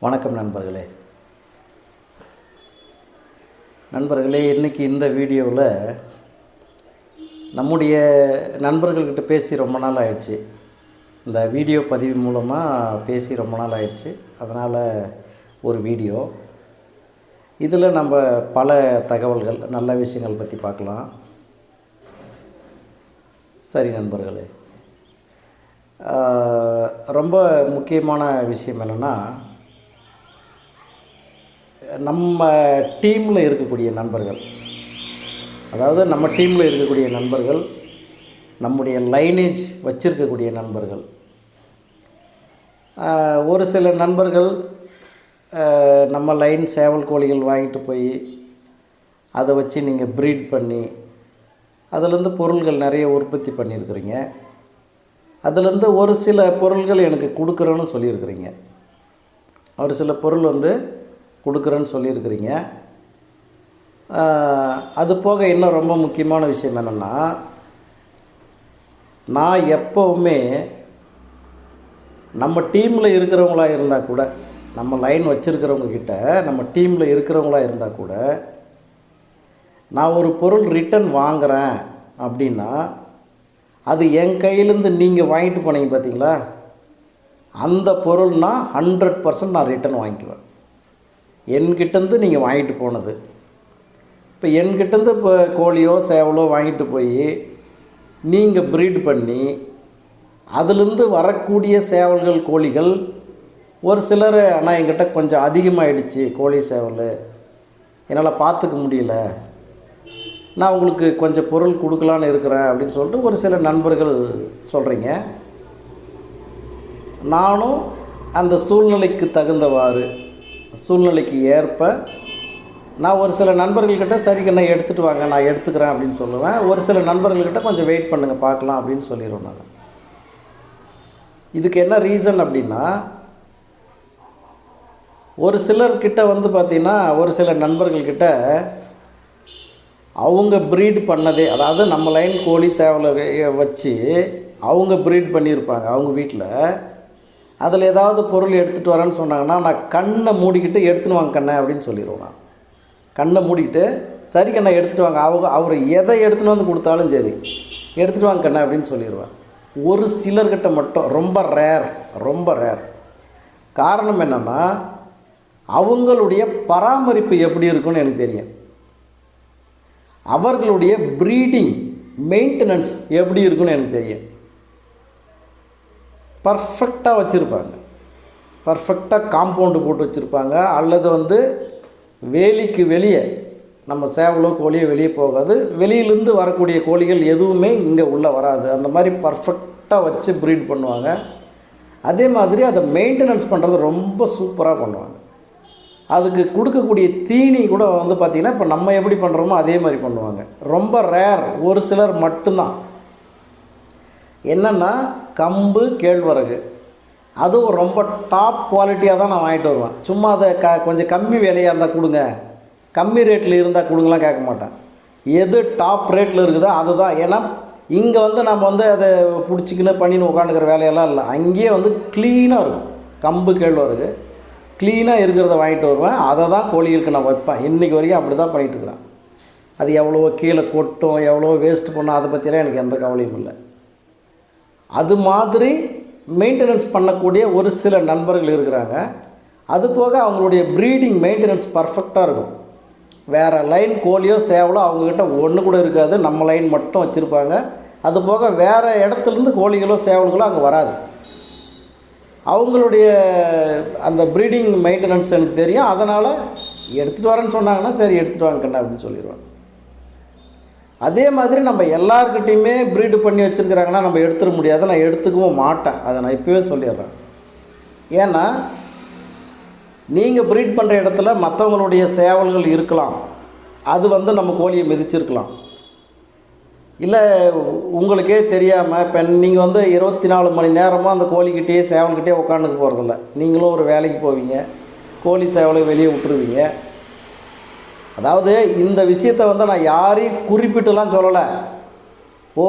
வணக்கம் நண்பர்களே, இன்றைக்கி இந்த வீடியோவில் நம்முடைய நண்பர்கள்கிட்ட பேசி ரொம்ப நாள் ஆயிடுச்சு. இந்த வீடியோ பதிவு மூலமாக பேசி ரொம்ப நாள் ஆயிடுச்சு. அதனால் ஒரு வீடியோ இதில் நம்ம பல தகவல்கள், நல்ல விஷயங்கள் பற்றி பார்க்கலாம். சரி நண்பர்களே, ரொம்ப முக்கியமான விஷயம் என்னென்னா, நம்ம டீமில் இருக்கக்கூடிய நண்பர்கள், அதாவது நம்ம டீமில் இருக்கக்கூடிய நண்பர்கள், நம்முடைய லைனேஜ் வச்சிருக்கக்கூடிய நண்பர்கள், ஒரு சில நண்பர்கள் நம்ம லைன் சேவல் கோழிகள் வாங்கிட்டு போய் அதை வச்சு நீங்கள் ப்ரீட் பண்ணி அதிலேருந்து பொருள்கள் நிறைய உற்பத்தி பண்ணியிருக்கிறீங்க. அதிலேருந்து ஒரு சில பொருள்கள் எனக்கு கொடுக்குறேன்னு சொல்லியிருக்கிறீங்க. ஒரு சில பொருள் கொடுக்குறேன்னு சொல்லியிருக்கிறீங்க. அது போக இன்னும் ரொம்ப முக்கியமான விஷயம் என்னென்னா, நான் எப்போவுமே நம்ம டீமில் இருக்கிறவங்களாக இருந்தால் கூட, நம்ம லைன் வச்சுருக்கிறவங்கக்கிட்ட நம்ம டீமில் இருக்கிறவங்களாக இருந்தால் கூட, நான் ஒரு பொருள் ரிட்டன் வாங்குகிறேன் அப்படின்னா, அது என் கையிலேருந்து நீங்கள் வாங்கிட்டு போனீங்க பார்த்தீங்களா, அந்த பொருள்னால் 100% நான் ரிட்டன் வாங்கிக்குவேன். என்கிட்டேருந்து நீங்கள் வாங்கிட்டு போனது. இப்போ என்கிட்டேருந்து இப்போ கோழியோ சேவலோ வாங்கிட்டு போய் நீங்கள் ப்ரீட் பண்ணி அதுலேருந்து வரக்கூடிய சேவல்கள் கோழிகள் ஒரு சிலர், ஆனால் என்கிட்ட கொஞ்சம் அதிகமாகிடுச்சு கோழி சேவல், என்னால் பார்த்துக்க முடியல, நான் உங்களுக்கு கொஞ்சம் பொருள் கொடுக்கலான்னு இருக்கிறேன் அப்படின்னு சொல்லிட்டு ஒரு சில நண்பர்கள் சொல்கிறீங்க. நானும் அந்த சூழ்நிலைக்கு தகுந்தவாறு, சூழ்நிலைக்கு ஏற்ப நான் ஒரு சில நண்பர்கள்கிட்ட சரிங்கண்ணா எடுத்துகிட்டு வாங்க, நான் எடுத்துக்கிறேன் அப்படின்னு சொல்லுவேன். ஒரு சில நண்பர்கள்கிட்ட கொஞ்சம் வெயிட் பண்ணுங்கள் பார்க்கலாம் அப்படின்னு சொல்லிடுவேன் நான். இதுக்கு என்ன ரீசன் அப்படின்னா, ஒரு சிலர்கிட்ட பார்த்திங்கன்னா, ஒரு சில நண்பர்கள்கிட்ட அவங்க ப்ரீட் பண்ணதே, அதாவது நம்ம லைன் கோழி சேவலை வச்சு அவங்க ப்ரீட் பண்ணியிருப்பாங்க அவங்க வீட்டில். அதில் ஏதாவது பொருள் எடுத்துகிட்டு வரேன்னு சொன்னாங்கன்னா, நான் கண்ணை மூடிக்கிட்டு எடுத்துன்னு வாங்க கண்ணை அப்படின்னு சொல்லிடுவேன். நான் கண்ணை மூடிக்கிட்டு சரி கண்ணை எடுத்துகிட்டு வாங்க, அவர் எதை எடுத்துன்னு வந்து கொடுத்தாலும் சரி எடுத்துகிட்டு வாங்க கண்ணை அப்படின்னு சொல்லிடுவேன். ஒரு சிலர்கிட்ட மட்டும் ரொம்ப ரேர். காரணம் என்னென்னா, அவங்களுடைய பராமரிப்பு எப்படி இருக்குன்னு எனக்கு தெரியும். அவர்களுடைய ப்ரீடிங் மெயின்டெனன்ஸ் எப்படி இருக்குன்னு எனக்கு தெரியும். பர்ஃபெக்டாக வச்சுருப்பாங்க, பர்ஃபெக்டாக காம்பவுண்டு போட்டு வச்சுருப்பாங்க. அல்லது வேலிக்கு வெளியே நம்ம சேவலோ கோழியோ வெளியே போகாது, வெளியிலேருந்து வரக்கூடிய கோழிகள் எதுவுமே இங்கே உள்ளே வராது. அந்த மாதிரி பர்ஃபெக்டாக வச்சு ப்ரீட் பண்ணுவாங்க. அதே மாதிரி அதை மெயின்டெனன்ஸ் பண்ணுறது ரொம்ப சூப்பராக பண்ணுவாங்க. அதுக்கு கொடுக்கக்கூடிய தீனி கூட பார்த்திங்கன்னா, இப்போ நம்ம எப்படி பண்ணுறோமோ அதே மாதிரி பண்ணுவாங்க. ரொம்ப ரேர், ஒரு சிலர் மட்டும்தான். என்னென்னா, கம்பு கேழ்வரகு அதுவும் ரொம்ப டாப் குவாலிட்டியாக தான் நான் வாங்கிட்டு வருவேன். சும்மா அதை கொஞ்சம் கம்மி விலையாக இருந்தால் கொடுங்க, கம்மி ரேட்டில் இருந்தால் கொடுங்கலாம் கேட்க மாட்டேன். எது டாப் ரேட்டில் இருக்குதோ அதுதான். ஏன்னா இங்கே நம்ம அதை பிடிச்சிக்கின்னு பண்ணின்னு உட்காந்துக்கிற வேலையெல்லாம் இல்லை. அங்கேயே க்ளீனாக இருக்கும். கம்பு கேழ்வரகு க்ளீனாக இருக்கிறத வாங்கிட்டு வருவேன். அதை தான் கோழிகளுக்கு நான் வைப்பேன். இன்றைக்கி வரைக்கும் அப்படி தான் பண்ணிகிட்ருக்குறேன். அது எவ்வளோ கீழே கொட்டும், எவ்வளோ வேஸ்ட் பண்ணும், அதை பற்றிலாம் எனக்கு எந்த கவலையும் இல்லை. அது மாதிரி மெயின்டெனன்ஸ் பண்ணக்கூடிய ஒரு சில நண்பர்கள் இருக்கிறாங்க. அது போக அவங்களுடைய ப்ரீடிங் மெயின்டெனன்ஸ் பர்ஃபெக்டாக இருக்கும். வேறு லைன் கோழியோ சேவலோ அவங்கக்கிட்ட ஒன்று கூட இருக்காது, நம்ம லைன் மட்டும் வச்சுருப்பாங்க. அது போக வேறு இடத்துலேருந்து கோழிகளோ சேவல்களோ அங்கே வராது. அவங்களுடைய அந்த ப்ரீடிங் மெயின்டெனன்ஸ் எனக்கு தெரியும். அதனால் எடுத்துகிட்டு வரேன்னு சொன்னாங்கன்னா சரி எடுத்துகிட்டு வாங்கண்ணா அப்படின்னு சொல்லிடுவேன். அதே மாதிரி நம்ம எல்லாருக்கிட்டையுமே ப்ரீடு பண்ணி வச்சுருக்கிறாங்கன்னா நம்ம எடுத்துட முடியாது, நான் எடுத்துக்கவும் மாட்டேன். அதை நான் இப்போவே சொல்லிடுறேன். ஏன்னா நீங்கள் ப்ரீட் பண்ணுற இடத்துல மற்றவங்களுடைய சேவல்கள் இருக்கலாம், அது நம்ம கோழியை மிதிச்சிருக்கலாம். இல்லை உங்களுக்கே தெரியாமல் இப்போ நீங்கள் 24 மணி நேரமாக அந்த கோழிக்கிட்டேயே சேவல்கிட்டே உட்காந்துக்க போகிறதில்ல. நீங்களும் ஒரு வேலைக்கு போவீங்க, கோழி சேவலை வெளியே விட்டுருவீங்க. அதாவது இந்த விஷயத்தை நான் யாரையும் குறிப்பிட்டுலாம் சொல்லலை. ஓ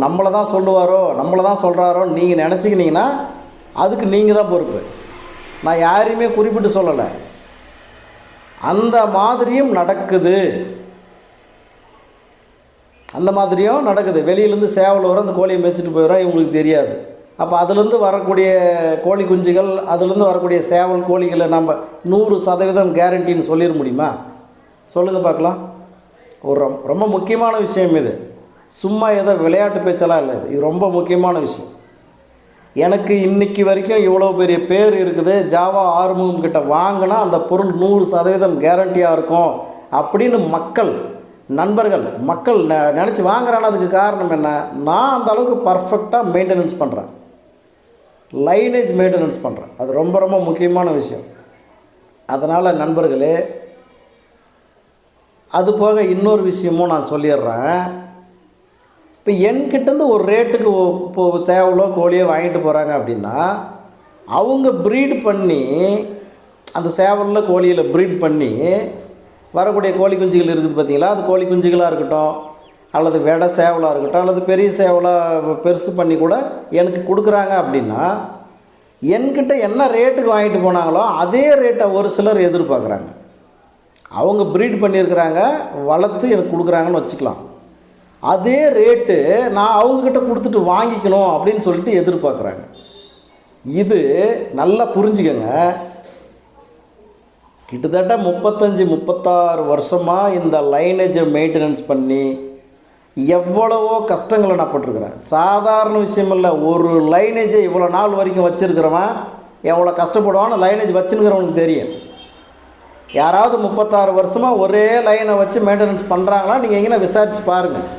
நம்மளை தான் சொல்லுவாரோ, நம்மளை தான் சொல்கிறாரோ நீங்கள் நினச்சிக்கினீங்கன்னா அதுக்கு நீங்கள் தான் பொறுப்பு. நான் யாரையுமே குறிப்பிட்டு சொல்லலை. அந்த மாதிரியும் நடக்குது. அந்த மாதிரியும் நடக்குது. வெளியிலேருந்து சேவல் வர அந்த கோழியை மேய்ச்சிட்டு போயிடும், இவங்களுக்கு தெரியாது. அப்போ அதுலேருந்து வரக்கூடிய கோழி குஞ்சுகள், அதுலேருந்து வரக்கூடிய சேவல் கோழிகளை நம்ம 100% கேரண்டின்னு சொல்லிட முடியுமா? சொல்லுங்கள் பார்க்கலாம். ஒரு ரொம்ப முக்கியமான விஷயம் இது. சும்மா ஏதோ விளையாட்டு பேச்செல்லாம் இல்லை, இது ரொம்ப முக்கியமான விஷயம். எனக்கு இன்றைக்கி வரைக்கும் இவ்வளோ பெரிய பேர் இருக்குது. ஜாவா ஆறுமுகம் கிட்ட வாங்கினா அந்த பொருள் 100% கேரண்டியாக இருக்கும் அப்படின்னு நண்பர்கள் நினச்சி வாங்குறான்னு. அதுக்கு காரணம் என்ன? நான் அந்த அளவுக்கு பர்ஃபெக்டாக மெயின்டெனன்ஸ் பண்ணுறேன், லைனேஜ் மெயின்டெனன்ஸ் பண்ணுறேன். அது ரொம்ப ரொம்ப முக்கியமான விஷயம். அதனால் நண்பர்களே, அது போக இன்னொரு விஷயமும் நான் சொல்லிடுறேன். இப்போ என்கிட்டேருந்து ஒரு ரேட்டுக்கு இப்போது சேவலோ கோழியோ வாங்கிட்டு போகிறாங்க அப்படின்னா, அவங்க ப்ரீட் பண்ணி அந்த சேவலில் கோழியில் ப்ரீட் பண்ணி வரக்கூடிய கோழி குஞ்சுகள் இருக்குது பார்த்தீங்களா, அது கோழி குஞ்சுகளாக இருக்கட்டும், அல்லது வெடை சேவலாக இருக்கட்டும், அல்லது பெரிய சேவலாக பெருசு பண்ணி கூட எனக்கு கொடுக்குறாங்க அப்படின்னா, என்கிட்ட என்ன ரேட்டுக்கு வாங்கிட்டு போனாங்களோ அதே ரேட்டை ஒரு சிலர் எதிர்பார்க்குறாங்க. அவங்க ப்ரீட் பண்ணியிருக்கிறாங்க, வளர்த்து எனக்கு கொடுக்குறாங்கன்னு வச்சுக்கலாம். அதே ரேட்டு நான் அவங்கக்கிட்ட கொடுத்துட்டு வாங்கிக்கணும் அப்படின்னு சொல்லிட்டு எதிர்பார்க்குறாங்க. இது நல்லா புரிஞ்சுக்கங்க. கிட்டத்தட்ட 35-36 வருஷமாக இந்த லைனேஜை மெயின்டெனன்ஸ் பண்ணி எவ்வளவோ கஷ்டங்களை நான் பட்டிருக்கிறேன். சாதாரண விஷயம் இல்லை. ஒரு லைனேஜை இவ்வளோ நாள் வரைக்கும் வச்சுருக்கிறவன் எவ்வளோ கஷ்டப்படுவான்னு லைனேஜ் வச்சுருக்கிறவனுக்கு தெரியும். யாராவது 36 வருஷமாக ஒரே லைனை வச்சு மெயின்டெனன்ஸ் பண்ணுறாங்களா? நீங்கள் எங்கன்னா விசாரித்து பாருங்கள்,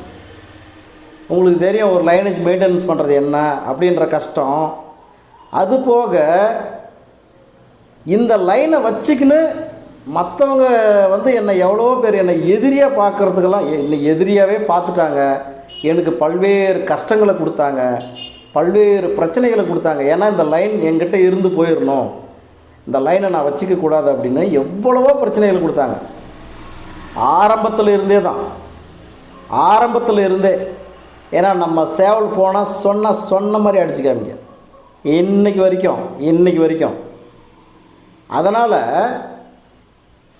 உங்களுக்கு தெரியும் ஒரு லைனேஜ் மெயின்டெனன்ஸ் பண்ணுறது என்ன அப்படின்ற கஷ்டம். அது போக இந்த லைனை வச்சுக்கின்னு மற்றவங்க என்னை எவ்வளோ பேர் என்னை எதிரியாக பார்க்குறதுக்கெல்லாம் என்னை எதிரியாகவே பார்த்துட்டாங்க. எனக்கு பல்வேறு கஷ்டங்களை கொடுத்தாங்க, பல்வேறு பிரச்சனைகளை கொடுத்தாங்க. ஏன்னா இந்த லைன் என்கிட்ட இருந்து போயிடணும், இந்த லைனை நான் வச்சுக்கக்கூடாது அப்படின்னு எவ்வளவோ பிரச்சனைகள் கொடுத்தாங்க. ஆரம்பத்தில் இருந்தே ஏன்னா நம்ம சேவல் போனால் சொன்ன மாதிரி அடிச்சு காமிக்க இன்னைக்கு வரைக்கும். அதனால்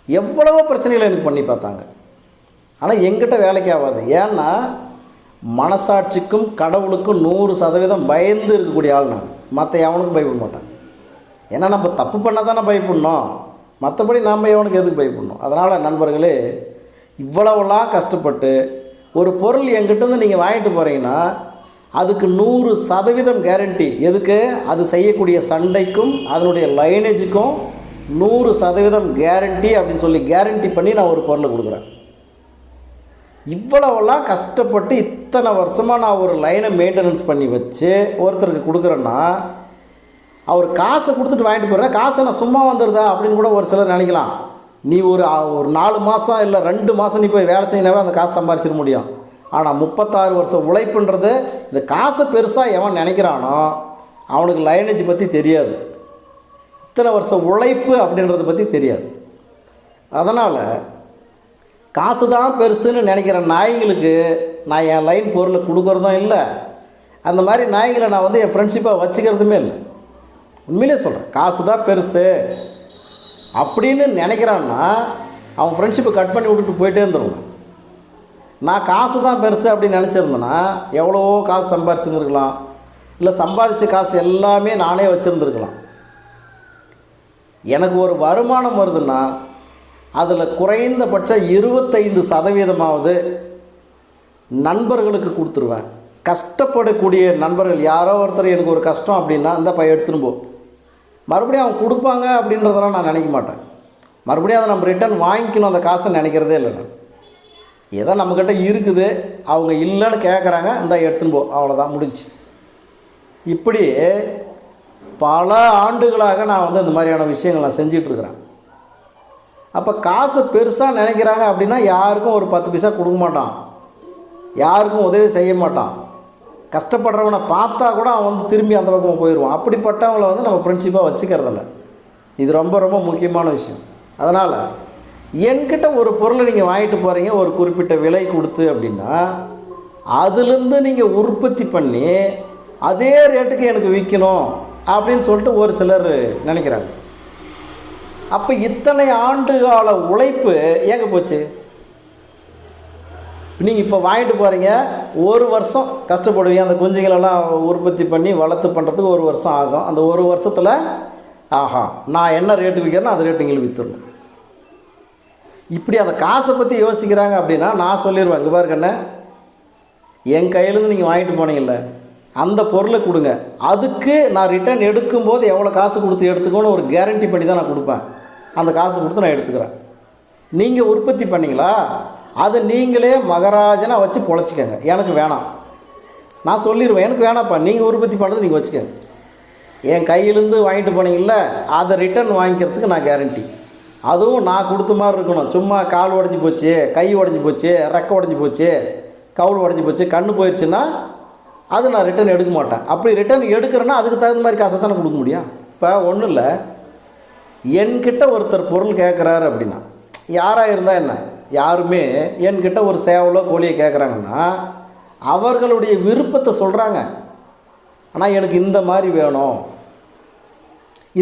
எவ்வளவோ பிரச்சனைகளை எனக்கு பண்ணி பார்த்தாங்க. ஆனால் என்கிட்ட வேலைக்கு ஆகாது. ஏன்னா மனசாட்சிக்கும் கடவுளுக்கும் 100% பயந்து இருக்கக்கூடிய ஆள் நான். மற்ற எவனுக்கும் பயப்பட மாட்டேன். ஏன்னா நம்ம தப்பு பண்ணால் தானே பயப்படணும், மற்றபடி நாம் எவனுக்கு எதுக்கு பயப்படணும்? அதனால் நண்பர்களே, இவ்வளவெல்லாம் கஷ்டப்பட்டு ஒரு பொருள் என்கிட்டருந்து நீங்கள் வாங்கிட்டு போகிறீங்கன்னா அதுக்கு 100% கேரண்டி. எதுக்கு? அது செய்யக்கூடிய சண்டைக்கும் அதனுடைய லைனேஜுக்கும் 100% கேரண்டி அப்படின்னு சொல்லி கேரண்டி பண்ணி நான் ஒரு பொருளை கொடுக்குறேன். இவ்வளவெல்லாம் கஷ்டப்பட்டு இத்தனை வருஷமாக நான் ஒரு லைனை மெயின்டெனன்ஸ் பண்ணி வச்சு ஒருத்தருக்கு கொடுக்குறேன்னா, அவர் காசை கொடுத்துட்டு வாங்கிட்டு போகிறேன், காசை நான் சும்மா வந்துடுதா அப்படின்னு கூட ஒரு சிலர் நினைக்கலாம். நீ ஒரு 4 மாதம் இல்லை 2 மாதம் நீ போய் வேலை செய்யினாவே அந்த காசு சம்பாரிச்சிட முடியும். ஆனால் 36 வருஷம் உழைப்புன்றது, இந்த காசை பெருசாக எவன் நினைக்கிறானோ அவனுக்கு லைனேஜ் பற்றி தெரியாது, இத்தனை வருஷம் உழைப்பு அப்படின்றத பற்றி தெரியாது. அதனால் காசு தான் பெருசுன்னு நினைக்கிற நாய்களுக்கு நான் என் லைன் பொருளை கொடுக்குறதும் இல்லை. அந்த மாதிரி நாய்களை நான் என் ஃப்ரெண்ட்ஷிப்பாக வச்சுக்கிறதுமே இல்லை. உண்மையிலே சொல்கிறேன், காசு தான் பெருசு அப்படின்னு நினைக்கிறான்னா அவன் ஃப்ரெண்ட்ஷிப்பை கட் பண்ணி விட்டுட்டு போயிட்டே இருந்துருவான். நான் காசு தான் பெருசு அப்படின்னு நினச்சிருந்தேன்னா எவ்வளவோ காசு சம்பாரிச்சுருந்துருக்கலாம், இல்லை சம்பாதிச்ச காசு எல்லாமே நானே வச்சுருந்துருக்கலாம். எனக்கு ஒரு வருமானம் வருதுன்னா அதில் குறைந்தபட்சம் 25% நண்பர்களுக்கு கொடுத்துருவேன். கஷ்டப்படக்கூடிய நண்பர்கள் யாரோ ஒருத்தர் எனக்கு ஒரு கஷ்டம் அப்படின்னா அந்த பையன் எடுத்துன்னு போ, மறுபடியும் அவங்க கொடுப்பாங்க அப்படின்றதெல்லாம் நான் நினைக்க மாட்டேன். மறுபடியும் அதை நம்ம ரிட்டர்ன் வாங்கிக்கணும் அந்த காசை நினைக்கிறதே இல்லை. நான் ஏதோ நம்மக்கிட்ட இருக்குது, அவங்க இல்லைன்னு கேட்குறாங்க, இந்த எடுத்துன்னு போ, அவ்வளோதான், முடிஞ்சு. இப்படி பல ஆண்டுகளாக நான் இந்த மாதிரியான விஷயங்கள் நான் செஞ்சிட்ருக்கிறேன். அப்போ காசு பெருசாக நினைக்கிறாங்க அப்படின்னா யாருக்கும் ஒரு 10 பைசா கொடுக்க மாட்டான், யாருக்கும் உதவி செய்ய மாட்டான். கஷ்டப்படுறவனை பார்த்தா கூட அவன் திரும்பி அந்த பக்கம் போயிடுவான். அப்படிப்பட்டவங்கள நம்ம ஃப்ரெண்ட்ஷிப்பாக வச்சுக்கிறதில்ல. இது ரொம்ப ரொம்ப முக்கியமான விஷயம். அதனால் என்கிட்ட ஒரு பொருளை நீங்கள் வாங்கிட்டு போகிறீங்க ஒரு குறிப்பிட்ட விலை கொடுத்து அப்படின்னா, அதுலேருந்து நீங்கள் உற்பத்தி பண்ணி அதே ரேட்டுக்கு எனக்கு விற்கணும் அப்படின்னு சொல்லிட்டு ஒரு சிலர் நினைக்கிறாங்க. அப்போ இத்தனை ஆண்டு கால உழைப்பு எங்கே போச்சு? நீங்கள் இப்போ வாங்கிட்டு போகிறீங்க, ஒரு வருஷம் கஷ்டப்படுவீங்க. அந்த குஞ்சுகளெல்லாம் உற்பத்தி பண்ணி வளர்த்து பண்ணுறதுக்கு ஒரு வருஷம் ஆகும். அந்த ஒரு வருஷத்தில் ஆஹா நான் என்ன ரேட்டு விற்கிறேன்னா அந்த ரேட்டு எங்களுக்கு விற்றுடணும். இப்படி அந்த காசை பற்றி யோசிக்கிறாங்க அப்படின்னா நான் சொல்லிடுவேன், இங்கே பாருங்கண்ணே, என் கையிலேருந்து நீங்கள் வாங்கிட்டு போனீங்கல்ல அந்த பொருளை கொடுங்க, அதுக்கு நான் ரிட்டர்ன் எடுக்கும்போது எவ்வளோ காசு கொடுத்து எடுத்துக்கோன்னு ஒரு கேரண்டி பண்ணி தான் நான் கொடுப்பேன். அந்த காசு கொடுத்து நான் எடுத்துக்கிறேன். நீங்கள் உற்பத்தி பண்ணிங்களா அதை நீங்களே மகராஜனாக வச்சு பொழைச்சிக்கங்க, எனக்கு வேணாம். நான் சொல்லிடுவேன், எனக்கு வேணாப்பா, நீங்கள் உற்பத்தி பண்ணுறது நீங்கள் வச்சுக்கங்க. என் கையிலேருந்து வாங்கிட்டு போனீங்கல்ல அதை ரிட்டர்ன் வாங்கிக்கிறதுக்கு நான் கேரண்டி. அதுவும் நான் கொடுத்த மாதிரி இருக்கணும். சும்மா கால் உடஞ்சி போச்சு, கை உடஞ்சி போச்சு, ரெக்கை உடஞ்சி போச்சு, கவுள் உடஞ்சி போச்சு, கண்ணு போயிடுச்சுன்னா அது நான் ரிட்டர்ன் எடுக்க மாட்டேன். அப்படி ரிட்டர்ன் எடுக்கிறேன்னா அதுக்கு தகுந்த மாதிரி காசை தானே கொடுக்க முடியும். இப்போ ஒன்றும் இல்லை, என்கிட்ட ஒருத்தர் பொருள் கேட்குறாரு அப்படின்னா, யாராக இருந்தால் என்ன, யாருமே என்கிட்ட ஒரு சேவலோ கோழியை கேட்குறாங்கன்னா அவர்களுடைய விருப்பத்தை சொல்கிறாங்க. ஆனால் எனக்கு இந்த மாதிரி வேணும்,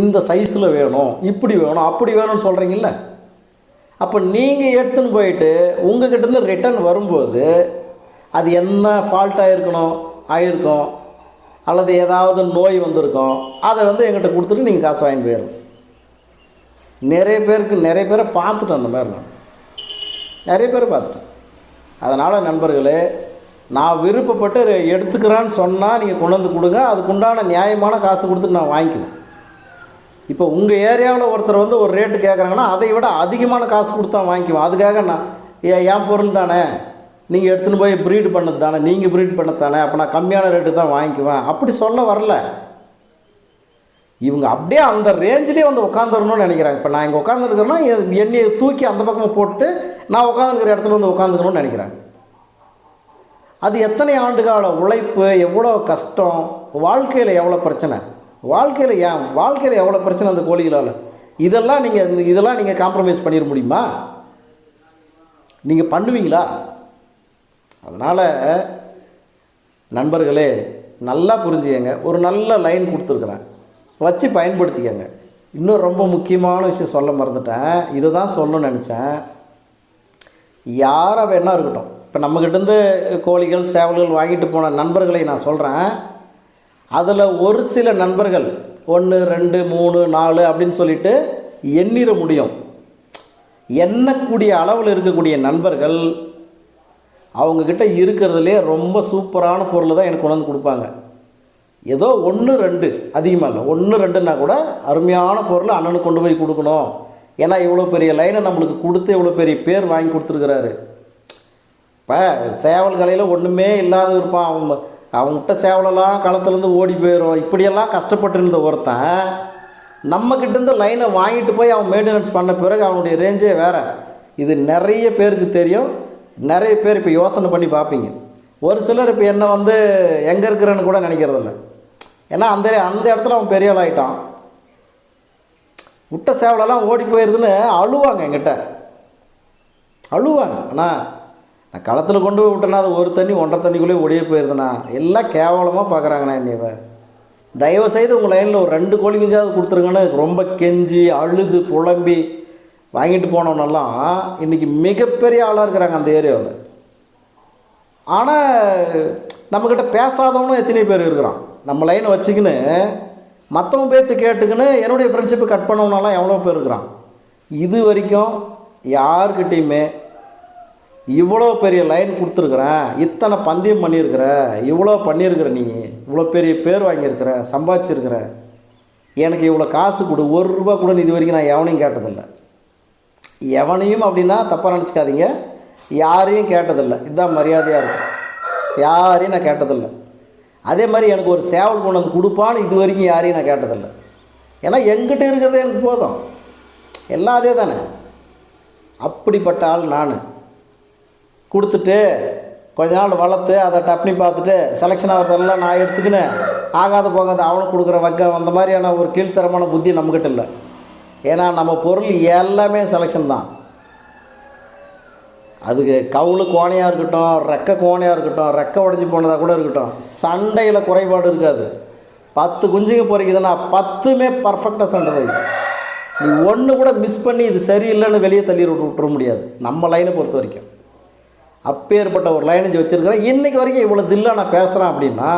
இந்த சைஸில் வேணும், இப்படி வேணும், அப்படி வேணும்னு சொல்கிறீங்கள. அப்போ நீங்கள் எடுத்துன்னு போயிட்டு உங்கள்கிட்டருந்து ரிட்டர்ன் வரும்போது அது என்ன ஃபால்ட்டாக ஆகிருக்கும் அல்லது ஏதாவது நோய் வந்திருக்கும், அதை எங்கிட்ட கொடுத்துட்டு நீங்கள் காசு வாங்கி போயிடும். நிறைய பேரை பார்த்துட்டேன், அந்த மாதிரி நான் நிறைய பேரை பார்த்துட்டேன். அதனால் நண்பர்களே, நான் விருப்பப்பட்டு எடுத்துக்கிறேன்னு சொன்னால் நீங்கள் கொண்டு வந்து கொடுங்க, அதுக்குண்டான நியாயமான காசு கொடுத்துட்டு நான் வாங்கிக்குவேன். இப்போ உங்கள் ஏரியாவில் ஒருத்தர் ஒரு ரேட்டு கேட்குறாங்கன்னா அதை விட அதிகமான காசு கொடுத்தா வாங்கிக்குவேன். அதுக்காக நான் என் பொருள் தானே, நீங்கள் எடுத்துன்னு போய் ப்ரீட் பண்ணது தானே, நீங்கள் ப்ரீட் பண்ணது தானே, அப்போ நான் கம்மியான ரேட்டு தான் வாங்கிக்குவேன் அப்படி சொல்ல வரல. இவங்க அப்படியே அந்த ரேஞ்சிலே உட்காந்துடணும்னு நினைக்கிறாங்க. இப்போ நான் இங்கே உட்காந்துருக்கிறேன்னா என்னையை தூக்கி அந்த பக்கம் போட்டு நான் உட்காந்துருக்கிற இடத்துல உட்காந்துக்கணும்னு நினைக்கிறாங்க. அது எத்தனை ஆண்டுகால உழைப்பு, எவ்வளோ கஷ்டம், வாழ்க்கையில் எவ்வளோ பிரச்சனை, வாழ்க்கையில் எவ்வளோ பிரச்சனை அந்த கோழிகளால். இதெல்லாம் நீங்கள் காம்ப்ரமைஸ் பண்ணிட முடியுமா? நீங்கள் பண்ணுவீங்களா? அதனால் நண்பர்களே, நல்லா புரிஞ்சுக்கங்க. ஒரு நல்ல லைன் கொடுத்துருக்குறேன், வச்சு பயன்படுத்திக்கங்க. இன்னும் ரொம்ப முக்கியமான விஷயம் சொல்ல மறந்துட்டேன், இதை தான் சொல்லணும்னு நினச்சேன். யாரை வேணா இருக்கட்டும், இப்போ நம்மக்கிட்டேருந்து கோழிகள் சேவல்கள் வாங்கிட்டு போன நண்பர்களை நான் சொல்கிறேன். அதில் ஒரு சில நண்பர்கள் 1 2 3 4 அப்படின்னு சொல்லிட்டு எண்ணிட முடியும். எண்ணக்கூடிய அளவில் இருக்கக்கூடிய நண்பர்கள் அவங்கக்கிட்ட இருக்கிறதுலே ரொம்ப சூப்பரான பொருள் தான் எனக்கு கொண்டு வந்து கொடுப்பாங்க. ஏதோ 1 2 அதிகமாக இல்லை, 1 2ன்னா கூட அருமையான பொருள் அண்ணனுக்கு கொண்டு போய் கொடுக்கணும். ஏன்னா இவ்வளோ பெரிய லைனை நம்மளுக்கு கொடுத்து இவ்வளோ பெரிய பேர் வாங்கி கொடுத்துருக்குறாரு. இப்போ சேவல் கலையில் ஒன்றுமே இல்லாத இருப்பான், அவங்ககிட்ட சேவலெல்லாம் களத்துலேருந்து ஓடி போயிடும். இப்படியெல்லாம் கஷ்டப்பட்டு இருந்த ஒருத்தன் நம்மக்கிட்டேருந்து லைனை வாங்கிட்டு போய் அவன் மெயின்டெனன்ஸ் பண்ண பிறகு அவனுடைய ரேஞ்சே வேறு. இது நிறைய பேருக்கு தெரியும். நிறைய பேர் இப்போ யோசனை பண்ணி பார்ப்பீங்க. ஒரு சிலர் இப்போ என்ன எங்கே இருக்கிறேன்னு கூட நினைக்கிறதில்ல. ஏன்னா அந்த இடத்துல அவன் பெரிய ஆள் ஆகிட்டான். விட்ட சேவலெல்லாம் ஓடி போயிடுதுன்னு அழுவாங்க, என்கிட்ட அழுவாங்க. ஆனால் நான் களத்தில் கொண்டு போய் விட்டேன்னா அது ஒரு தண்ணி 1.5 தண்ணிக்குள்ளேயே ஓடியே போயிடுதுண்ணா. எல்லாம் கேவலமாக பார்க்குறாங்கண்ணா என்னைய. தயவுசெய்து உங்கள் லைனில் ஒரு 2 கோழி குஞ்சாவது கொடுத்துருங்கன்னு ரொம்ப கெஞ்சி அழுது புலம்பி வாங்கிட்டு போனவனெல்லாம் இன்றைக்கி மிகப்பெரிய ஆளாக இருக்கிறாங்க அந்த ஏரியாவில். ஆனால் நம்மக்கிட்ட பேசாதவனும் எத்தனை பேர் இருக்கிறான். நம்ம லைனை வச்சுக்கின்னு மற்றவங்க பேச்சு கேட்டுக்கின்னு என்னுடைய ஃப்ரெண்ட்ஷிப்பை கட் பண்ணவனாலாம் எவ்வளோ பேர் இருக்கிறான். இது வரைக்கும் யார்கிட்டையுமே இவ்வளோ பெரிய லைன் கொடுத்துருக்குறேன், இத்தனை பந்தயம் பண்ணியிருக்கிற, இவ்வளோ பண்ணியிருக்கிற, நீ இவ்வளோ பெரிய பேர் வாங்கியிருக்கிற, சம்பாதிச்சிருக்கிற, எனக்கு இவ்வளோ காசு கொடு, ₹1 கூட இது வரைக்கும் நான் எவனையும் கேட்டதில்லை. எவனையும் அப்படின்னா தப்பாக நினச்சிக்காதீங்க, யாரையும் கேட்டதில்லை. இதுதான் மரியாதையாக இருக்கும். யாரையும் நான் கேட்டதில்லை. அதே மாதிரி எனக்கு ஒரு சேவல் கொண்டு வந்து கொடுப்பான்னு இது வரைக்கும் யாரையும் நான் கேட்டதில்லை. ஏன்னா எங்கிட்ட இருக்கிறதே எனக்கு போதும், எல்லாம் அதே தானே. அப்படிப்பட்ட ஆள் நான். கொடுத்துட்டு கொஞ்ச நாள் வளர்த்து அதை டப்னி பார்த்துட்டு செலெக்ஷன் ஆகிறதெல்லாம் நான் எடுத்துக்கினேன், ஆகாத போகாத அவனுக்கு கொடுக்குற வக்கம், அந்த மாதிரியான ஒரு கீழ்த்தரமான புத்தி நம்மக்கிட்ட இல்லை. ஏன்னா நம்ம பொருள் எல்லாமே செலெக்ஷன் தான். அதுக்கு கவுளு கோணையாக இருக்கட்டும், ரெக்கை கோணையாக இருக்கட்டும், ரெக்கை உடஞ்சி போனதாக கூட இருக்கட்டும், சண்டையில் குறைபாடு இருக்காது. 10 குஞ்சுங்க பொறிக்குதுன்னா 10மே பர்ஃபெக்டாக சண்டை செய்யும். நீ ஒன்று கூட மிஸ் பண்ணி இது சரியில்லைன்னு வெளியே தள்ளி விட்டுற முடியாது. நம்ம லைனை பொறுத்த வரைக்கும் அப்பேற்பட்ட ஒரு லைனேஜ் வச்சுருக்கிறேன். இன்றைக்கி வரைக்கும் இவ்வளோ தில்லாக நான் பேசுகிறேன் அப்படின்னா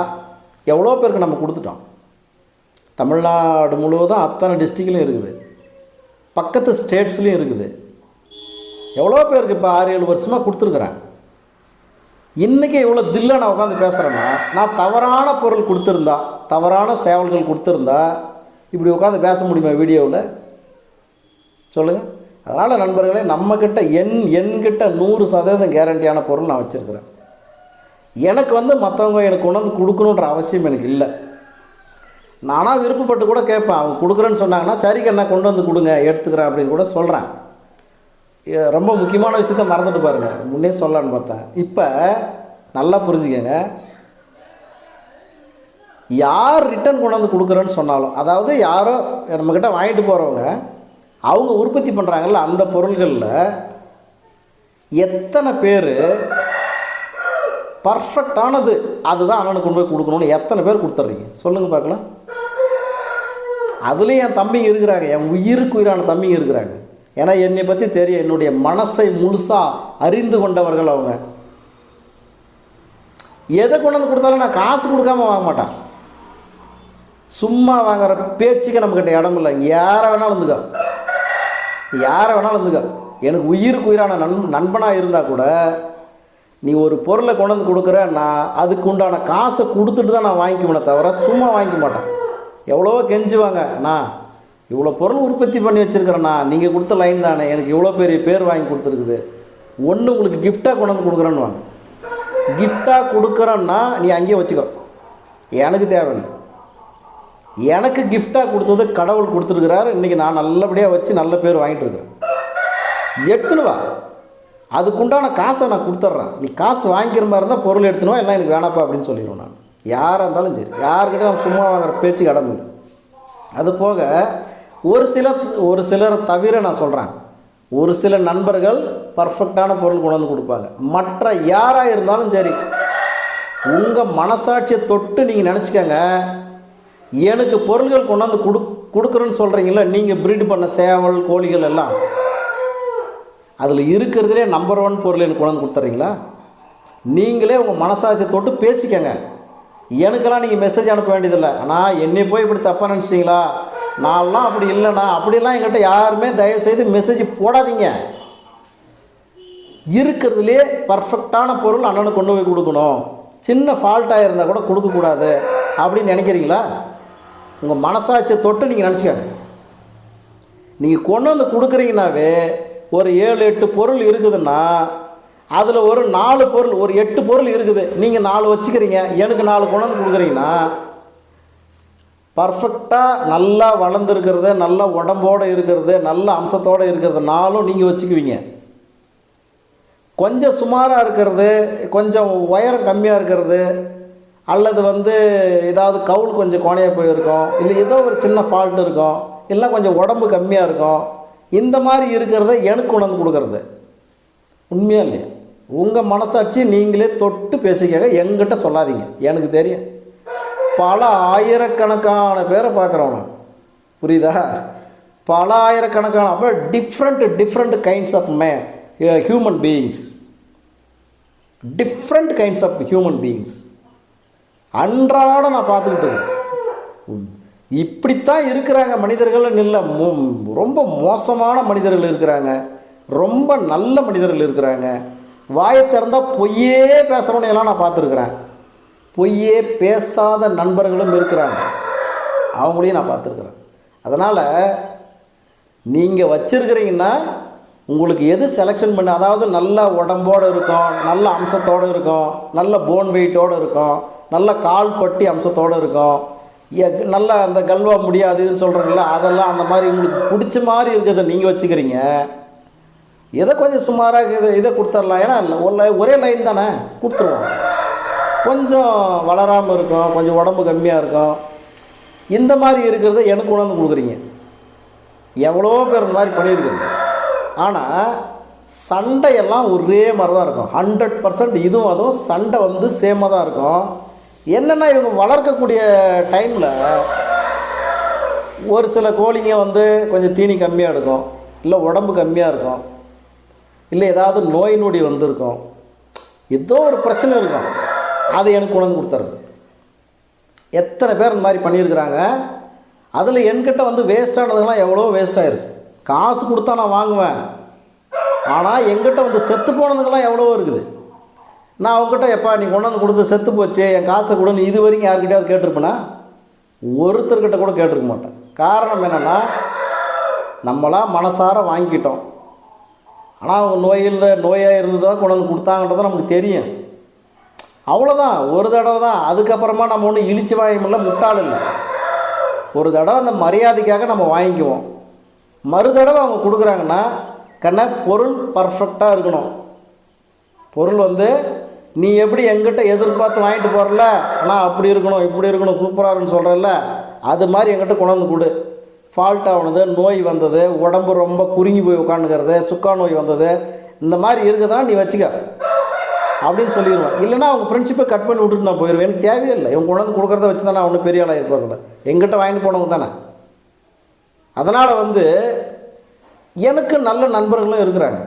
எவ்வளோ பேருக்கு நம்ம கொடுத்துட்டோம். தமிழ்நாடு முழுவதும் அத்தனை டிஸ்ட்ரிக்ட்லையும் இருக்குது, பக்கத்து ஸ்டேட்ஸ்லேயும் இருக்குது. எவ்வளோ பேருக்கு இப்போ 6-7 வருஷமாக கொடுத்துருக்குறேன். இன்றைக்கி இவ்வளோ தில்லாக நான் உட்காந்து பேசுகிறேன்னா நான் தவறான பொருள் கொடுத்துருந்தா, தவறான சேவல்கள் கொடுத்துருந்தா இப்படி உட்காந்து பேச முடியுமா வீடியோவில்? சொல்லுங்கள். அதனால் நண்பர்களே, நம்மக்கிட்ட என்கிட்ட 100% கேரண்டியான பொருள் நான் வச்சுருக்கிறேன். எனக்கு மற்றவங்க எனக்கு கொண்டு வந்து கொடுக்கணுன்ற அவசியம் எனக்கு இல்லை. நானாக விருப்பப்பட்டு கூட கேட்பேன். அவங்க கொடுக்குறேன்னு சொன்னாங்கன்னா சரிக்கு என்ன கொண்டு வந்து கொடுங்க, எடுத்துக்கிறேன் அப்படின்னு கூட சொல்கிறேன். ரொம்ப முக்கியமான விஷயத்த மறந்துட்டு பாருங்கள், முன்னே சொல்லலான்னு பார்த்தேன். இப்போ நல்லா புரிஞ்சுக்கங்க, யார் ரிட்டன் கொண்டு வந்து கொடுக்குறேன்னு சொன்னாலும், அதாவது யாரோ நம்மக்கிட்ட வாங்கிட்டு போகிறவங்க அவங்க உற்பத்தி பண்ணுறாங்கல்ல அந்த பொருள்களில் எத்தனை பேர் பர்ஃபெக்டானது அதுதான் அண்ணனுக்கு கொண்டு போய் கொடுக்கணும்னு எத்தனை பேர் கொடுத்துட்றீங்க சொல்லுங்கள் பார்க்கலாம். அதுலேயும் என் தம்பிங்க இருக்கிறாங்க, என் உயிருக்கு உயிரான தம்பிங்க இருக்கிறாங்க. ஏன்னா என்னை பற்றி தெரியும், என்னுடைய மனசை முழுசாக அறிந்து கொண்டவர்கள் அவங்க. எதை கொண்டு வந்து கொடுத்தாலும் நான் காசு கொடுக்காம வாங்க மாட்டேன். சும்மா வாங்குற பேச்சுக்கு நம்மக்கிட்ட இடம் இல்லை. யாரை வேணாலும் இருந்துக்கோ, யாரை வேணாலும் இருந்துக்கோ. எனக்கு உயிருக்கு உயிரான நண்பனாக இருந்தால் கூட நீ ஒரு பொருளை கொண்டு வந்து கொடுக்குற, நான் அதுக்கு உண்டான காசை கொடுத்துட்டு தான் நான் வாங்கிக்குவேனே தவிர சும்மா வாங்கிக்க மாட்டேன். எவ்வளவோ கெஞ்சுவாங்க, நான் இவ்வளோ பொருள் உற்பத்தி பண்ணி வச்சுருக்கிறேண்ணா, நீங்கள் கொடுத்த லைன் தானே, எனக்கு இவ்வளோ பெரிய பேர் வாங்கி கொடுத்துருக்குது, ஒன்று உங்களுக்கு கிஃப்டாக கொண்டு வந்து கொடுக்குறேன்னு வாங்க. கிஃப்டாக கொடுக்குறேன்னா நீ அங்கேயே வச்சுக்கோ, எனக்கு தேவையில்லை. எனக்கு கிஃப்டாக கொடுத்தது கடவுள் கொடுத்துருக்கிறாரு. இன்றைக்கி நான் நல்லபடியாக வச்சு நல்ல பேர் வாங்கிட்டு இருக்கிறேன். எடுத்துன்னு வா, அதுக்குண்டான காசை நான் கொடுத்துட்றேன். நீ காசு வாங்கிக்கிற மாதிரி இருந்தால் பொருள் எடுத்துனுவா, எல்லாம் எனக்கு வேணாப்பா அப்படின்னு சொல்லிடுவேன். நான் யாராக இருந்தாலும் சரி, யார்கிட்ட நான் சும்மா வாங்குற பேச்சு கடமை இல்லை. அது போக ஒரு சிலரை தவிர நான் சொல்கிறேன், ஒரு சில நண்பர்கள் பர்ஃபெக்டான பொருள் கொண்டு வந்து கொடுப்பாங்க. மற்ற யாராக இருந்தாலும் சரி, உங்கள் மனசாட்சியை தொட்டு நீங்கள் நினச்சிக்கங்க, எனக்கு பொருள்கள் கொண்டாந்து கொடுக்குறேன்னு சொல்கிறீங்களா, நீங்கள் ப்ரீடு பண்ண சேவல் கோழிகள் எல்லாம் அதில் இருக்கிறதுலே நம்பர் 1 பொருள் எனக்கு கொண்டாந்து கொடுத்துட்றீங்களா? நீங்களே உங்கள் மனசாட்சியை தொட்டு பேசிக்கங்க. எனக்கெல்லாம் நீங்கள் மெசேஜ் அனுப்ப வேண்டியதில்லை. ஆனால் என்னை போய் இப்படி தப்பாக நினச்சிட்டிங்களா, நான்லாம் அப்படி இல்லைண்ணா அப்படிலாம் என்கிட்ட யாருமே தயவுசெய்து மெசேஜ் போடாதீங்க. இருக்கிறதுலே பர்ஃபெக்டான பொருள் அண்ணனுக்கு கொண்டு போய் கொடுக்கணும், சின்ன ஃபால்ட்டாக இருந்தால் கூட கொடுக்கக்கூடாது அப்படின்னு நினைக்கிறீங்களா? உங்கள் மனசாட்சியை தொட்டு நீங்கள் நினச்சிக்கங்க. நீங்கள் கொண்டு வந்து கொடுக்குறீங்கன்னாவே ஒரு 7-8 பொருள் இருக்குதுன்னா அதில் ஒரு 4 பொருள், ஒரு 8 பொருள் இருக்குது, நீங்கள் 4 வச்சுக்கிறீங்க, எனக்கு 4 கொண்டு வந்து கொடுக்குறீங்கன்னா பர்ஃபெக்டாக நல்லா வளர்ந்துருக்கிறது, நல்ல உடம்போடு இருக்கிறது, நல்ல அம்சத்தோடு இருக்கிறது 4ம் நீங்கள் வச்சுக்குவீங்க. கொஞ்சம் சுமாராக இருக்கிறது, கொஞ்சம் உயரம் கம்மியாக இருக்கிறது, அல்லது ஏதாவது கவுல் கொஞ்சம் கோணையாக போயிருக்கும், இல்லை ஏதோ ஒரு சின்ன ஃபால்ட் இருக்கும், இல்லை கொஞ்சம் உடம்பு கம்மியாக இருக்கும், இந்த மாதிரி இருக்கிறத எனக்கு கொண்டு வந்து கொடுக்குறது உண்மையாக இல்லையா? உங்கள் மனசாட்சி நீங்களே தொட்டு பேசிக்காக, எங்கிட்ட சொல்லாதீங்க. எனக்கு தெரியும், பல ஆயிரக்கணக்கான பேரை பார்க்குறோம் நான், புரியுதா? பல ஆயிரக்கணக்கான, அப்போ different kinds of human beings, different kinds of human beings அன்றாட நான் பார்த்துக்கிட்டு இப்படித்தான் இருக்கிறாங்க மனிதர்கள்னு இல்லை. ரொம்ப மோசமான மனிதர்கள் இருக்கிறாங்க, ரொம்ப நல்ல மனிதர்கள் இருக்கிறாங்க. வாயை திறந்தால் பொய்யே பேசுகிறவனை எல்லாம் நான் பார்த்துருக்குறேன். பொய்யே பேசாத நண்பர்களும் இருக்கிறாங்க, அவங்களையும் நான் பார்த்துருக்குறேன். அதனால் நீங்கள் வச்சுருக்கிறீங்கன்னா உங்களுக்கு எது செலெக்ஷன் பண்ண, அதாவது நல்ல உடம்போடு இருக்கும், நல்ல அம்சத்தோடு இருக்கும், நல்ல போன் வெயிட்டோடு இருக்கும், நல்ல கால் பட்டி அம்சத்தோடு இருக்கும், நல்ல அந்த கல்வா முடியாதுன்னு சொல்கிறீங்களா, அதெல்லாம் அந்த மாதிரி உங்களுக்கு பிடிச்ச மாதிரி இருக்கிறத நீங்கள் வச்சுக்கிறீங்க. எதை கொஞ்சம் சுமாராக இதை கொடுத்துடலாம், ஏன்னா ஒரே லைன் தானே கொடுத்துருவோம். கொஞ்சம் வளராமல் இருக்கும், கொஞ்சம் உடம்பு கம்மியாக இருக்கும், இந்த மாதிரி இருக்கிறத எனக்கு உணர்ந்து கொடுக்குறீங்க. எவ்வளோ பேர் இந்த மாதிரி பண்ணியிருக்குங்க. ஆனால் சண்டையெல்லாம் ஒரே மாதிரி தான் இருக்கும், 100%. இதுவும் அதுவும் சண்டை சேமாக தான் இருக்கும். என்னென்னா இவங்க வளர்க்கக்கூடிய டைமில் ஒரு சில கோழிங்க வந்து கொஞ்சம் தீனி கம்மியாக எடுக்கும், இல்லை உடம்பு கம்மியாக இருக்கும், இல்லை ஏதாவது நோய் நொடி வந்திருக்கும், ஏதோ ஒரு பிரச்சனை இருக்கும், அது எனக்கு கொண்டு வந்து கொடுத்துறது. எத்தனை பேர் இந்த மாதிரி பண்ணியிருக்கிறாங்க. அதில் என்கிட்ட வந்து வேஸ்ட்டானதுலாம் எவ்வளோ வேஸ்ட்டாகிருக்கு. காசு கொடுத்தா நான் வாங்குவேன், ஆனால் என்கிட்ட வந்து செத்து போனதுங்கெல்லாம் எவ்வளோ இருக்குது. நான் அவங்ககிட்ட எப்பா நீ கொண்டு வந்து கொடுத்து செத்து போச்சு என் காசை கொடுன்னு இது வரைக்கும் யார்கிட்டயாவது கேட்டிருப்பேனா? ஒருத்தர்கிட்ட கூட கேட்டிருக்க மாட்டேன். காரணம் என்னென்னா, நம்மளாம் மனசார வாங்கிக்கிட்டோம். ஆனால் அவங்க நோயாக இருந்து தான் கொண்டு வந்து கொடுத்தாங்கன்றது நமக்கு தெரியும். அவ்வளோதான், ஒரு தடவை தான். அதுக்கப்புறமா நம்ம ஒன்றும் இழிச்சு வாயமில்லை, முட்டாள் இல்லை. ஒரு தடவை அந்த மரியாதைக்காக நம்ம வாங்கிக்குவோம். மறு தடவை அவங்க கொடுக்குறாங்கன்னா பொருள் பர்ஃபெக்டாக இருக்கணும். பொருள் வந்து நீ எப்படி எங்கிட்ட எதிர்பார்த்து வாங்கிட்டு போகிறல, ஆனால் அப்படி இருக்கணும் இப்படி இருக்கணும் சூப்பராக இருக்குன்னு சொல்கிறல்ல, அது மாதிரி எங்கிட்ட கொண்டு வந்து கொடு. ஃபால்ட் ஆகுனது, நோய் வந்தது, உடம்பு ரொம்ப குறுங்கி போய் உட்காந்துக்கிறது, சுக்கா நோய் வந்தது, இந்த மாதிரி இருக்குதுன்னா நீ வச்சுக்க அப்படின்னு சொல்லிடுவேன். இல்லைனா அவங்க ஃப்ரெண்ட்ஷிப்பை கட் பண்ணி விட்டுட்டு நான் போயிடுவேன். எனக்கு தேவையே இல்லை. இவங்க கொண்டு வந்து கொடுக்குறத வச்சு தானே ஒன்றும் பெரிய ஆளாக இருப்பதில்லை, எங்கிட்ட வாங்கிட்டு போனவங்க தானே. அதனால் வந்து எனக்கு நல்ல நண்பர்களும் இருக்கிறாங்க.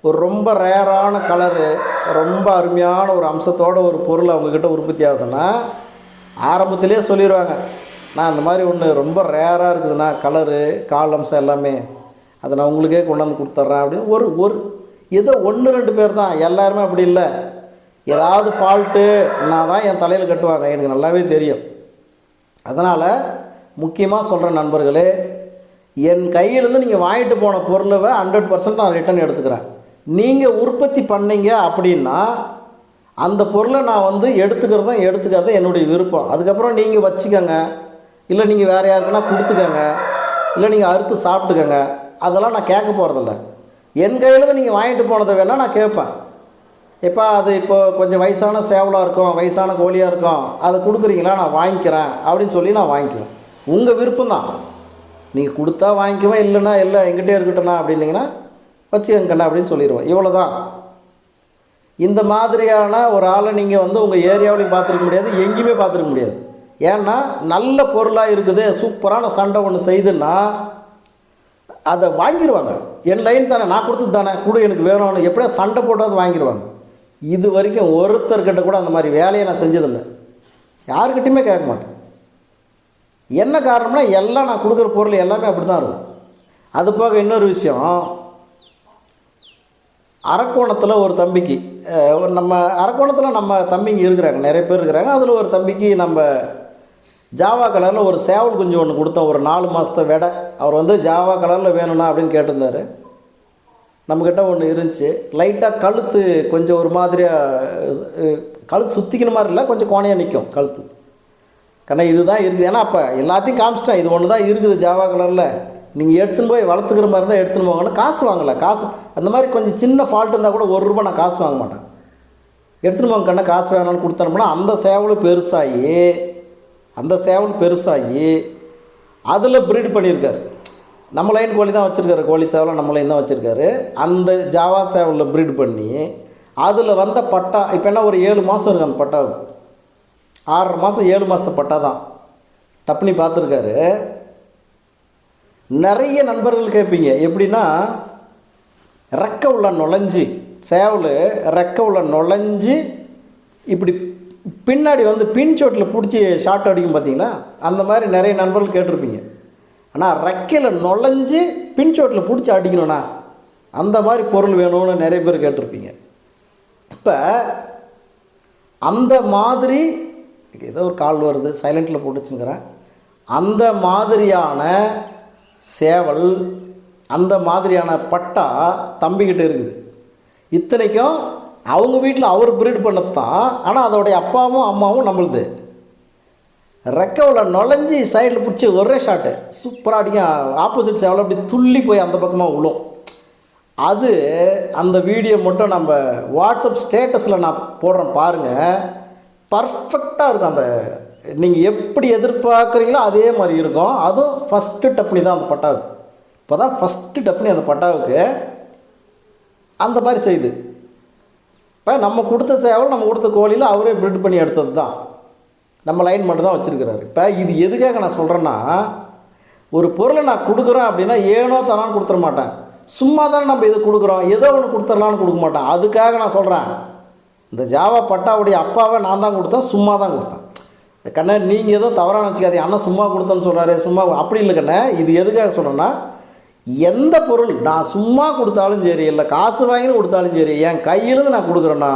ஒரு ரொம்ப ரேரான கலரு, ரொம்ப அருமையான ஒரு அம்சத்தோட ஒரு பொருள் அவங்கக்கிட்ட உற்பத்தி ஆகுதுன்னா ஆரம்பத்திலே சொல்லிடுவாங்க, நான் இந்த மாதிரி ஒன்று ரொம்ப ரேராக இருக்குதுண்ணா, கலரு கால் அம்சம் எல்லாமே, அதை நான் உங்களுக்கே கொண்டாந்து கொடுத்துட்றேன் அப்படின்னு. ஒரு ஏதோ 1-2 பேர் தான், எல்லாருமே அப்படி இல்லை. ஏதாவது ஃபால்ட்டுன்னா தான் என் தலையில் கட்டுவாங்க, எனக்கு நல்லாவே தெரியும். அதனால் முக்கியமாக சொல்கிற நண்பர்களே, என் கையிலேருந்து நீங்கள் வாங்கிட்டு போன பொருளை 100% நான் ரிட்டர்ன் எடுத்துக்கிறேன். நீங்கள் உற்பத்தி பண்ணீங்க அப்படின்னா அந்த பொருளை நான் வந்து எடுத்துக்கிறதும் எடுத்துக்காத என்னுடைய விருப்பம். அதுக்கப்புறம் நீங்கள் வச்சுக்கோங்க, இல்லை நீங்கள் வேறு யாருக்குன்னா கொடுத்துக்கோங்க, இல்லை நீங்கள் அறுத்து சாப்பிட்டுக்கோங்க, அதெல்லாம் நான் கேட்க போகிறதில்ல. என் கையிலேருந்து நீங்கள் வாங்கிட்டு போனதை வேணால் நான் கேட்பேன். எப்போ அது இப்போ கொஞ்சம் வயசான சேவலாக இருக்கும், வயசான கோழியாக இருக்கும், அதை கொடுக்குறீங்களா, நான் வாங்கிக்கிறேன் அப்படின்னு சொல்லி நான் வாங்கிக்குவேன். உங்கள் விருப்பம் தான். நீங்கள் கொடுத்தா வாங்கிக்குவேன், இல்லைன்னா இல்லை எங்கிட்டே இருக்கட்டும்ண்ணா அப்படின்னீங்கன்னா வச்சுக்கங்கண்ணா அப்படின்னு சொல்லிடுவேன். இவ்வளோ தான். இந்த மாதிரியான ஒரு ஆளை நீங்கள் வந்து உங்கள் ஏரியாவிலையும் பார்த்துருக்க முடியாது, எங்கேயுமே பார்த்துருக்க முடியாது. ஏன்னா நல்ல பொருளாக இருக்குது, சூப்பரான சண்டை ஒன்று செய்துன்னா அதை வாங்கிடுவாங்க. என் லைன் தானே, நான் கொடுத்தது தானே, கூட எனக்கு வேணும்னு எப்படியா சண்டை போட்டாவது வாங்கிடுவாங்க. இது வரைக்கும் ஒருத்தர்கிட்ட கூட அந்த மாதிரி வேலையை நான் செஞ்சதில்லை, யாருக்கிட்டையுமே கேட்க மாட்டேன். என்ன காரணம்னா எல்லாம் நான் கொடுக்குற பொருள் எல்லாமே அப்படி தான் இருக்கும். அது போக இன்னொரு விஷயம், அரக்கோணத்தில் ஒரு தம்பிக்கு, நம்ம அரக்கோணத்தில் நம்ம தம்பிங்க இருக்கிறாங்க, நிறைய பேர் இருக்கிறாங்க. அதில் ஒரு தம்பிக்கு நம்ம ஜாவா கலரில் ஒரு சேவல் குஞ்சு ஒன்று கொடுத்தோம், ஒரு 4 மாதத்தை விட. அவர் வந்து ஜாவா கலரில் வேணும்னா அப்படின்னு கேட்டிருந்தார். நம்மக்கிட்ட ஒன்று இருந்துச்சு, லைட்டாக கழுத்து கொஞ்சம் ஒரு மாதிரியாக கழுத்து சுற்றிக்கிற மாதிரி இல்லை, கொஞ்சம் கோணையாக நிற்கும் கழுத்து. கண்ணா இதுதான் இருக்குது, ஏன்னா அப்போ எல்லாத்தையும் காமிச்சிட்டேன், இது ஒன்று தான் இருக்குது ஜாவா கலரில், நீங்கள் எடுத்துன்னு போய் வளர்த்துக்கிற மாதிரி இருந்தால் எடுத்துன்னு போங்கன்னு. காசு வாங்கலை, காசு அந்த மாதிரி கொஞ்சம் சின்ன ஃபால்ட் இருந்தால் கூட ₹1 நான் காசு வாங்க மாட்டேன். எடுத்துன்னு போங்க கண்ணா, காசு வேணான்னு கொடுத்தோம்னா அந்த சேவல் பெருசாகி அதில் ப்ரீட் பண்ணியிருக்காரு. நம்ம லைன் கோழி தான் வச்சுருக்காரு, கோழி சேவலை நம்ம லைன் தான் வச்சுருக்காரு. அந்த ஜாவா சேவலில் ப்ரீட் பண்ணி அதில் வந்த பட்டா இப்போ என்ன ஒரு 7 மாதம் இருக்குது அந்த பட்டாவுக்கு, 6.5 மாதம் 7 மாதத்து பட்டா தான் தப்புனி பார்த்துருக்காரு. நிறைய நண்பர்கள் கேட்பீங்க, எப்படின்னா ரெக்கை உள்ள நுழைஞ்சி, சேவல் ரெக்கை உள்ள நுழைஞ்சி இப்படி பின்னாடி வந்து பின்சோட்டில் பிடிச்சி ஷார்ட் அடிக்கும் பார்த்தீங்களா, அந்த மாதிரி நிறைய நண்பர்கள் கேட்டிருப்பீங்க. ஆனால் ரெக்கையில் நுழைஞ்சி பின்சோட்டில் பிடிச்சி அடிக்கணும்ண்ணா, அந்த மாதிரி பொருள் வேணும்னு நிறைய பேர் கேட்டிருப்பீங்க. இப்போ அந்த மாதிரி ஏதோ ஒரு கால் வருது, சைலண்ட்டில் போட்டு வச்சுக்கிறேன். அந்த மாதிரியான சேவல், அந்த மாதிரியான பட்டா தம்பிக்கிட்ட இருக்குது. இத்தனைக்கும் அவங்க வீட்டில் அவர் ப்ரீட் பண்ணத்தான், ஆனால் அதோடைய அப்பாவும் அம்மாவும் நம்மளுது. ரெக்கவில் நுழைஞ்சி சைடில் பிடிச்சி ஒரே ஷாட்டு சூப்பராக அடிக்கும், ஆப்போசிட் சேவல் அப்படி துள்ளி போய் அந்த பக்கமாக விழும். அது அந்த வீடியோ மட்டும் நம்ம வாட்ஸ்அப் ஸ்டேட்டஸில் நான் போடுறேன் பாருங்கள், பர்ஃபெக்டாக இருக்கும். அந்த நீங்கள் எப்படி எதிர்பார்க்குறீங்களோ அதே மாதிரி இருக்கும். அதுவும் ஃபஸ்ட்டு டப்னி தான் அந்த பட்டாவுக்கு, இப்போ தான் ஃபஸ்ட்டு டப்னி அந்த பட்டாவுக்கு அந்த மாதிரி செய்யுது. இப்போ நம்ம கொடுத்த சேவல், நம்ம கொடுத்த கோழியில் அவரே ப்ரீட் பண்ணி எடுத்தது தான், நம்ம லைன் மட்டும் தான் வச்சுருக்கிறாரு. இப்போ இது எதுக்காக நான் சொல்கிறேன்னா, ஒரு பொருளை நான் கொடுக்குறேன் அப்படின்னா ஏனோ தானான்னு கொடுத்துட மாட்டேன். சும்மா தானே நம்ம இது கொடுக்குறோம், ஏதோ ஒன்று கொடுத்துடலான்னு கொடுக்க மாட்டேன். அதுக்காக நான் சொல்கிறேன், இந்த ஜாவா பட்டாவுடைய அப்பாவை நான் தான் கொடுத்தேன், சும்மா தான் கொடுத்தேன். கண்ணே நீங்கள் எதுவும் தவறாக நினச்சிக்காதீங்க, அண்ணன் சும்மா கொடுத்தேன்னு சொல்கிறாரு, சும்மா அப்படி இல்லை கண்ணே. இது எதுக்காக சொல்கிறேன்னா, எந்த பொருள் நான் சும்மா கொடுத்தாலும் சரி, இல்லை காசு வாங்கின்னு கொடுத்தாலும் சரி, என் கையிலேருந்து நான் கொடுக்குறேன்னா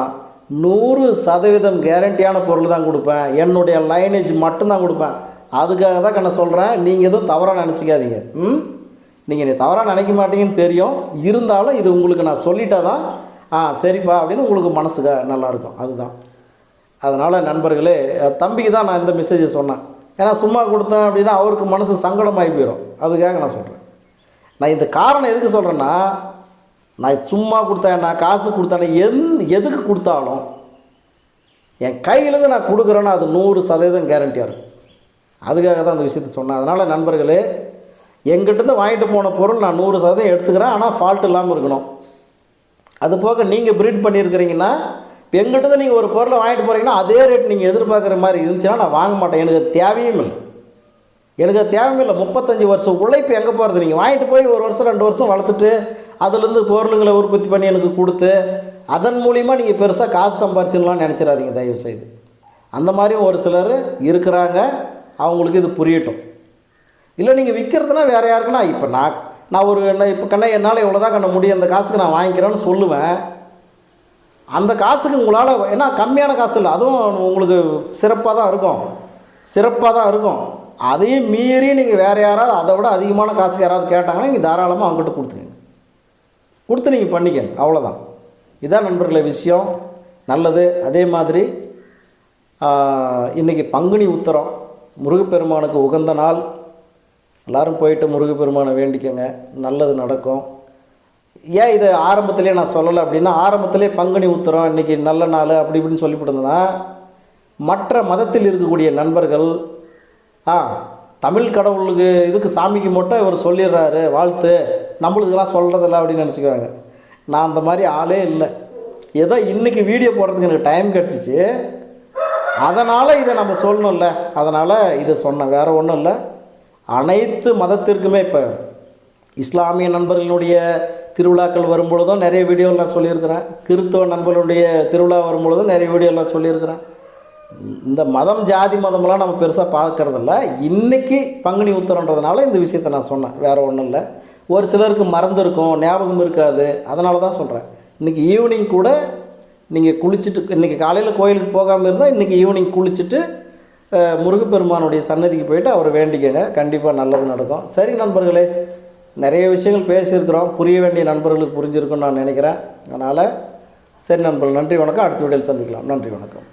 100% கேரண்டியான பொருள் தான் கொடுப்பேன், என்னுடைய லைனேஜ் மட்டும்தான் கொடுப்பேன். அதுக்காக தான் கண்ணை சொல்கிறேன், நீங்கள் எதுவும் தவறாக நினச்சிக்காதீங்க. நீங்கள் தவறாக நினைக்க மாட்டீங்கன்னு தெரியும், இருந்தாலும் இது உங்களுக்கு நான் சொல்லிட்டா தான் சரிப்பா அப்படின்னு உங்களுக்கு மனசுக்கு நல்லாயிருக்கும். அதுதான். அதனால் நண்பர்களே, தம்பிக்கு தான் நான் இந்த மெசேஜை சொன்னேன். ஏன்னா சும்மா கொடுத்தேன் அப்படின்னா அவருக்கு மனசு சங்கடமாகி போயிடும். அதுக்காக நான் சொல்கிறேன். நான் இந்த காரணம் எதுக்கு சொல்கிறேன்னா, நான் சும்மா கொடுத்தேன், நான் காசு கொடுத்தேன், எதுக்கு கொடுத்தாலும் என் கையிலேருந்து நான் கொடுக்குறேன்னா அது 100% கேரண்டியாக இருக்கும். அதுக்காக தான் அந்த விஷயத்தை சொன்னேன். அதனால் நண்பர்களே, எங்கிட்டேருந்து வாங்கிட்டு போன பொருள் நான் 100% எடுத்துக்கிறேன், ஆனால் ஃபால்ட் இல்லாமல் இருக்கணும். அது போக நீங்கள் ப்ரீட் பண்ணியிருக்கிறீங்கன்னா, இப்போ எங்கிட்ட நீங்கள் ஒரு பொருளை வாங்கிட்டு போகிறீங்கன்னா அதே ரேட் நீங்கள் எதிர்பார்க்குற மாதிரி இருந்துச்சுன்னா நான் வாங்க மாட்டேன். எனக்கு தேவையும் இல்லை, எனக்கு தேவையும் இல்லை. 35 வருஷம் உழைப்பு எங்கே போகிறது? நீங்கள் வாங்கிட்டு போய் 1 வருஷம் 2 வருஷம் வளர்த்துட்டு அதுலேருந்து பொருளுங்களை உற்பத்தி பண்ணி எனக்கு கொடுத்து அதன் மூலிமா நீங்கள் பெருசாக காசு சம்பாரிச்சிடலாம்னு நினச்சிடாதீங்க தயவுசெய்து. அந்த மாதிரியும் ஒரு சிலர் இருக்கிறாங்க, அவங்களுக்கு இது புரியட்டும். இல்லை நீங்கள் விற்கிறதுனா வேறு யாருக்குன்னா, இப்போ நான் ஒரு இப்போ கண்ணை என்னால் இவ்வளோ தான் கண்ண முடியும், அந்த காசுக்கு நான் வாங்கிக்கிறேன்னு சொல்லுவேன். அந்த காசுக்கு உங்களால் ஏன்னா கம்மியான காசு இல்லை, அதுவும் உங்களுக்கு சிறப்பாக தான் இருக்கும். அதையும் மீறி நீங்கள் வேறு யாராவது அதை விட அதிகமான காசு யாராவது கேட்டாங்கன்னா நீங்கள் தாராளமாக அவங்ககிட்ட கொடுத்து நீங்கள் பண்ணிக்கங்க. அவ்வளோதான். இதான் நண்பர்களே விஷயம். நல்லது. அதே மாதிரி இன்றைக்கி பங்குனி உத்திரம், முருகப்பெருமானுக்கு உகந்த நாள். எல்லோரும் போயிட்டு முருகப்பெருமானை வேண்டிக்கங்க, நல்லது நடக்கும். ஏன் இதை ஆரம்பத்திலே நான் சொல்லலை அப்படின்னா, ஆரம்பத்திலே பங்குனி உத்திரம் இன்றைக்கி நல்ல நாள் அப்படி இப்படின்னு சொல்லிவிட்டுருந்தேன்னா, மற்ற மதத்தில் இருக்கக்கூடிய நண்பர்கள் தமிழ் கடவுளுக்கு இதுக்கு சாமிக்கு மட்டும் இவர் சொல்லிடுறாரு வாழ்த்து, நம்மளுக்கெல்லாம் சொல்கிறதில்ல அப்படின்னு நினச்சிக்குவாங்க. நான் அந்த மாதிரி ஆளே இல்லை. ஏதோ இன்றைக்கி வீடியோ போடுறதுக்கு எனக்கு டைம் கிடச்சிச்சு, அதனால் இதை நம்ம சொல்லணும்ல, அதனால் இதை சொன்னேன், வேறு ஒன்றும் இல்லை. அனைத்து மதத்திற்குமே இப்போ இஸ்லாமிய நண்பர்களுடைய திருவிழாக்கள் வரும்பொழுதும் நிறைய வீடியோலாம் சொல்லியிருக்கிறேன், கிறிஸ்தவ நண்பர்களுடைய திருவிழா வரும்பொழுதும் நிறைய வீடியோலாம் சொல்லியிருக்கிறேன். இந்த மதம் ஜாதி மதமெல்லாம் நம்ம பெருசாக பார்க்குறதில்ல. இன்றைக்கி பங்குனி உத்திரன்றதுனால இந்த விஷயத்தை நான் சொன்னேன், வேறு ஒன்றும் இல்லை. ஒரு சிலருக்கு மறந்துருக்கும், ஞாபகம் இருக்காது, அதனால தான் சொல்கிறேன். இன்றைக்கி ஈவினிங் கூட நீங்கள் குளிச்சுட்டு, இன்றைக்கி காலையில் கோயிலுக்கு போகாமல் இருந்தால் இன்றைக்கி ஈவினிங் குளிச்சுட்டு முருகப்பெருமானுடைய சன்னதிக்கு போயிட்டு அவரை வேண்டிக்கங்க, கண்டிப்பாக நல்லது நடக்கும். சரி நண்பர்களே, நிறைய விஷயங்கள் பேசியிருக்கிறோம், புரிய வேண்டிய நண்பர்களுக்கு புரிஞ்சிருக்குன்னு நான் நினைக்கிறேன். அதனால் சரி நண்பர்கள், நன்றி வணக்கம். அடுத்த வீடியோவில் சந்திக்கலாம். நன்றி வணக்கம்.